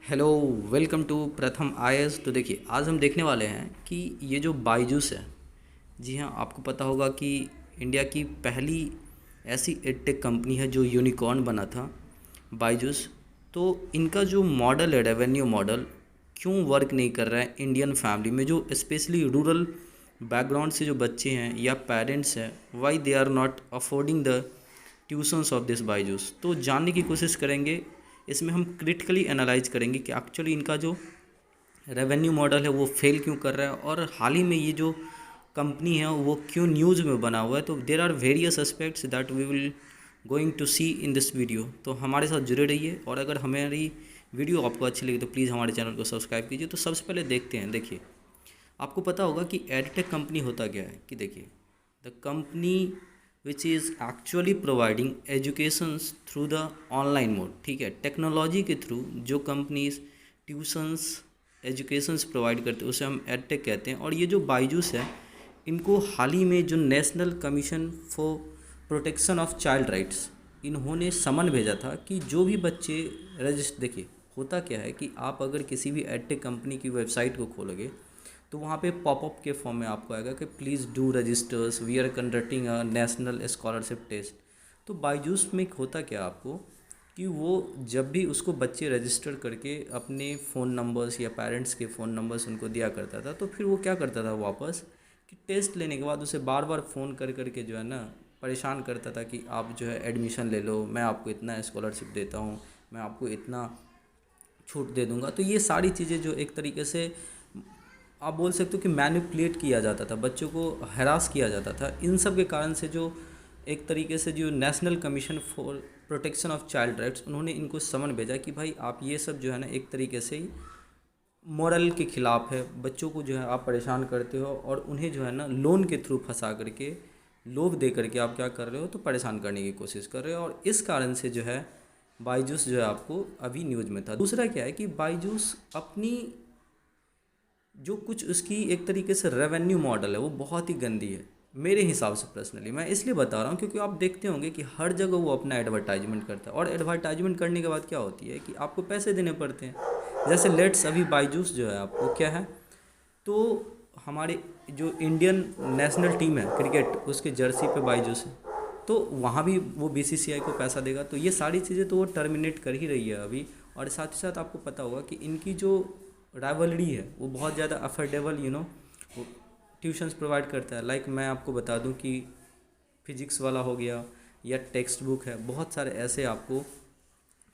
Hello. Welcome to प्रथम IAS. तो देखिए, आज हम देखने वाले हैं कि ये जो बायजूस है, जी हाँ, आपको पता होगा कि इंडिया की पहली ऐसी एडटेक कंपनी है जो यूनिकॉर्न बना था, बायजूस। तो इनका जो मॉडल है, रेवेन्यू मॉडल, क्यों वर्क नहीं कर रहा है इंडियन फैमिली में, जो स्पेशली रूरल बैकग्राउंड से जो बच्चे हैं या पेरेंट्स हैं, why they are not affording the tuitions of this Byju's. तो जानने की कोशिश करेंगे। इसमें हम क्रिटिकली एनालाइज करेंगे कि एक्चुअली इनका जो रेवेन्यू मॉडल है वो फेल क्यों कर रहा है, और हाल ही में ये जो कंपनी है वो क्यों न्यूज़ में बना हुआ है। तो there are various aspects that we will going to see in this video. तो हमारे साथ जुड़े रहिए, और अगर हमारी वीडियो आपको अच्छी लगी तो प्लीज़ हमारे चैनल को सब्सक्राइब कीजिए। तो सबसे पहले देखते हैं। देखिए, आपको पता होगा कि एडटेक कंपनी होता क्या है। कि देखिए, the company which is actually providing educations through the online mode. ठीक है, टेक्नोलॉजी के थ्रू जो कंपनीज ट्यूशन्स एजुकेशंस प्रोवाइड करते हैं उसे हम एडटेक कहते हैं। और ये जो बायजूस है, इनको हाल ही में जो national commission for protection of child rights, इन्होंने समन भेजा था कि जो भी बच्चे रजिस्टर, देखिए होता क्या है कि आप अगर किसी भी एडटेक कंपनी की वेबसाइट को खोलोगे तो वहाँ पे पॉपअप के फॉर्म में आपको आएगा कि please do registers, we are conducting a national scholarship test. तो बायजूस में होता क्या आपको कि वो जब भी उसको बच्चे रजिस्टर करके अपने फ़ोन नंबर्स या पेरेंट्स के फ़ोन नंबर्स उनको दिया करता था, तो फिर वो क्या करता था वापस कि टेस्ट लेने के बाद उसे बार बार फ़ोन कर करके जो है ना परेशान करता था कि आप जो है एडमिशन ले लो, मैं आपको इतना स्कॉलरशिप देता हूँ, मैं आपको इतना छूट दे दूंगा। तो ये सारी चीज़ें जो एक तरीके से आप बोल सकते हो कि मैनिपुलेट किया जाता था, बच्चों को हरास किया जाता था। इन सब के कारण से जो एक तरीके से जो national commission for protection of child rights, उन्होंने इनको समन भेजा कि भाई आप ये सब जो है ना एक तरीके से ही मॉरल के ख़िलाफ़ है। बच्चों को जो है आप परेशान करते हो और उन्हें जो है ना लोन के थ्रू फंसा करके, लोभ दे करके आप क्या कर रहे हो, तो परेशान करने की कोशिश कर रहे हो। और इस कारण से जो है बायजूस जो है आपको अभी न्यूज़ में था। दूसरा क्या है कि बायजूस अपनी जो कुछ उसकी एक तरीके से रेवेन्यू मॉडल है वो बहुत ही गंदी है मेरे हिसाब से। पर्सनली मैं इसलिए बता रहा हूँ क्योंकि आप देखते होंगे कि हर जगह वो अपना एडवर्टाइजमेंट करता है, और एडवर्टाइजमेंट करने के बाद क्या होती है कि आपको पैसे देने पड़ते हैं। जैसे लेट्स अभी बायजूस जो है आपको क्या है, तो हमारे जो इंडियन नेशनल टीम है क्रिकेट, उसके जर्सी पे बायजूस है, तो वहाँ भी वो बीसीसीआई को पैसा देगा। तो ये सारी चीज़ें तो वो टर्मिनेट कर ही रही है अभी। और साथ ही साथ आपको पता होगा कि इनकी जो राइवलरी है वो बहुत ज़्यादा अफोर्डेबल ट्यूशन्स प्रोवाइड करता है। लाइक मैं आपको बता दूं कि फिजिक्स वाला हो गया या टेक्स्ट बुक है, बहुत सारे ऐसे आपको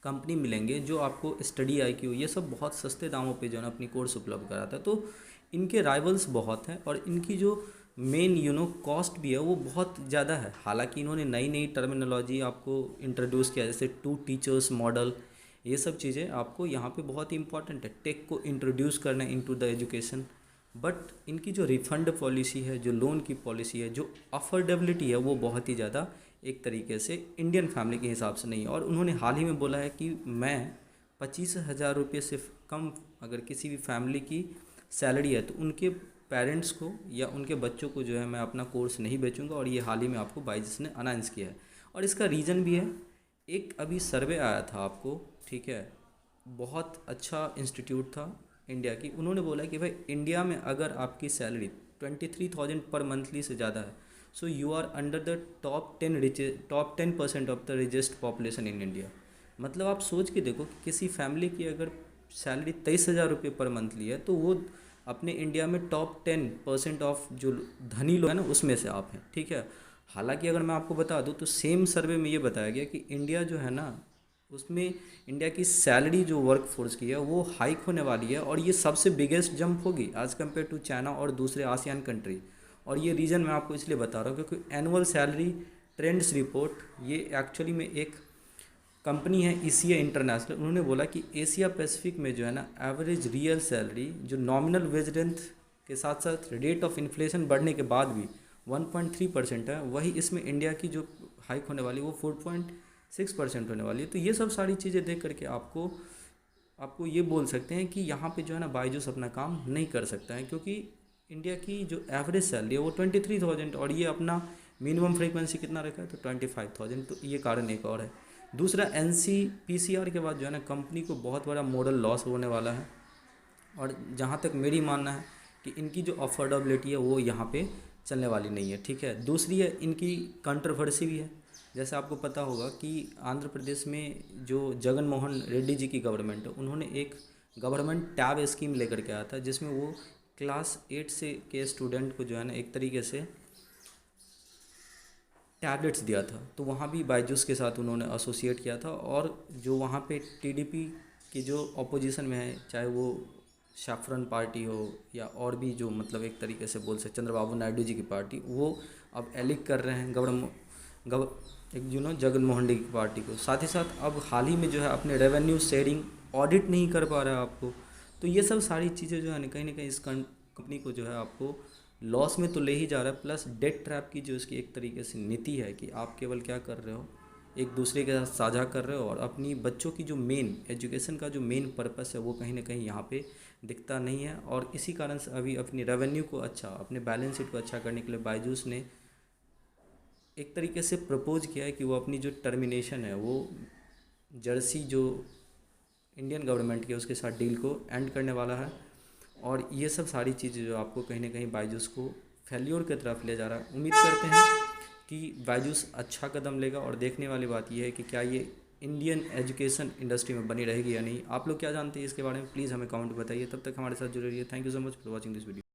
कंपनी मिलेंगे जो आपको स्टडी IQ ये सब बहुत सस्ते दामों पे जो है ना अपनी कोर्स उपलब्ध कराता है। तो इनके राइवल्स बहुत हैं, और इनकी जो मेन कॉस्ट भी है वो बहुत ज़्यादा है। हालांकि इन्होंने नई नई टर्मिनोलॉजी आपको इंट्रोड्यूस किया, जैसे 2 टीचर्स मॉडल, ये सब चीज़ें आपको यहाँ पे बहुत ही इंपॉर्टेंट है, टेक को इंट्रोड्यूस करना इनटू द एजुकेशन। बट इनकी जो रिफंड पॉलिसी है, जो लोन की पॉलिसी है, जो अफोर्डेबिलिटी है, वो बहुत ही ज़्यादा एक तरीके से इंडियन फैमिली के हिसाब से नहीं है। और उन्होंने हाल ही में बोला है कि मैं 25,000 रुपये से कम अगर किसी भी फैमिली की सैलरी है तो उनके पेरेंट्स को या उनके बच्चों को जो है मैं अपना कोर्स नहीं बेचूंगा। और ये हाल ही में आपको बायजूस ने अनाउंस किया है, और इसका रीज़न भी है। एक अभी सर्वे आया था आपको, ठीक है, बहुत अच्छा इंस्टीट्यूट था इंडिया की, उन्होंने बोला कि भाई इंडिया में अगर आपकी सैलरी 23,000 पर मंथली से ज़्यादा है, so you are under the top 10% of the richest population in India. मतलब आप सोच के देखो कि किसी फैमिली की अगर सैलरी 23,000 रुपये पर मंथली है तो वो अपने इंडिया में टॉप 10% ऑफ जो धनी लोग हैं ना उसमें से आप हैं। ठीक है, हालांकि अगर मैं आपको बता दूं तो सेम सर्वे में ये बताया गया कि इंडिया जो है ना उसमें इंडिया की सैलरी जो वर्क फोर्स की है वो हाइक होने वाली है, और ये सबसे बिगेस्ट जंप होगी एज़ कम्पेयर टू चाइना और दूसरे आसियान कंट्री। और ये रीज़न मैं आपको इसलिए बता रहा हूँ क्योंकि एनुअल सैलरी ट्रेंड्स रिपोर्ट, ये एक्चुअली में एक कंपनी है ECA इंटरनेशनल, उन्होंने बोला कि एशिया पैसिफिक में जो है ना एवरेज रियल सैलरी जो नॉमिनल वेज रेंथ के साथ साथ रेट ऑफ इन्फ्लेशन बढ़ने के बाद भी 1.3% है, वही इसमें इंडिया की जो हाइक होने वाली वो 4.6% होने वाली है। तो ये सब सारी चीज़ें देख करके आपको आपको ये बोल सकते हैं कि यहाँ पे जो है ना बायजूस अपना काम नहीं कर सकता है, क्योंकि इंडिया की जो एवरेज सैलरी है वो 23,000, और ये अपना मिनिमम फ्रीक्वेंसी कितना रखा है तो 25,000। तो ये कारण एक और है। दूसरा NCPCR के बाद जो है ना कंपनी को बहुत बड़ा मॉरल लॉस होने वाला है। और जहाँ तक मेरी मानना है कि इनकी जो अफोर्डेबिलिटी है वो यहाँ पे चलने वाली नहीं है, ठीक है। दूसरी है इनकी कंट्रोवर्सी भी है। जैसे आपको पता होगा कि आंध्र प्रदेश में जो जगन मोहन रेड्डी जी की गवर्नमेंट है, उन्होंने एक गवर्नमेंट टैब स्कीम लेकर के आया था, जिसमें वो क्लास 8 से के स्टूडेंट को जो है ना एक तरीके से टैबलेट्स दिया था। तो वहाँ भी बायजूस के साथ उन्होंने एसोसिएट किया था। और जो वहाँ पे TDP की जो अपोजिशन में है, चाहे वो सैफरन पार्टी हो या और भी जो मतलब एक तरीके से बोल सकते चंद्रबाबू नायडू जी की पार्टी, वो अब एलिक कर रहे हैं एक जगन मोहन रेड्डी की पार्टी को। साथ ही साथ अब हाल ही में जो है अपने रेवेन्यू शेयरिंग ऑडिट नहीं कर पा रहा है आपको। तो ये सब सारी चीज़ें जो है ना कहीं इस कंपनी को जो है आपको लॉस में तो ले ही जा रहा है। प्लस डेट ट्रैप की जो इसकी एक तरीके से नीति है कि आप केवल क्या कर रहे हो, एक दूसरे के साथ साझा कर रहे हो और अपनी बच्चों की जो मेन एजुकेशन का जो मेन पर्पस है वो कहीं ना कहीं यहाँ पे दिखता नहीं है। और इसी कारण से अभी अपनी रेवेन्यू को अच्छा, अपने बैलेंस शीट को अच्छा करने के लिए बायजूस ने एक तरीके से प्रपोज किया है कि वो अपनी जो टर्मिनेशन है वो जर्सी जो इंडियन गवर्नमेंट की उसके साथ डील को एंड करने वाला है। और ये सब सारी चीज़ें जो आपको कहीं ना कहीं बायजूस को फेल्योर की तरफ ले जा रहा है। उम्मीद करते हैं कि बायजूस अच्छा कदम लेगा। और देखने वाली बात यह है कि क्या ये इंडियन एजुकेशन इंडस्ट्री में बनी रहेगी या नहीं। आप लोग क्या जानते हैं इसके बारे में, प्लीज़ हमें कमेंट बताइए। तब तक हमारे साथ जुड़े रहिए। Thank you so much for watching this video.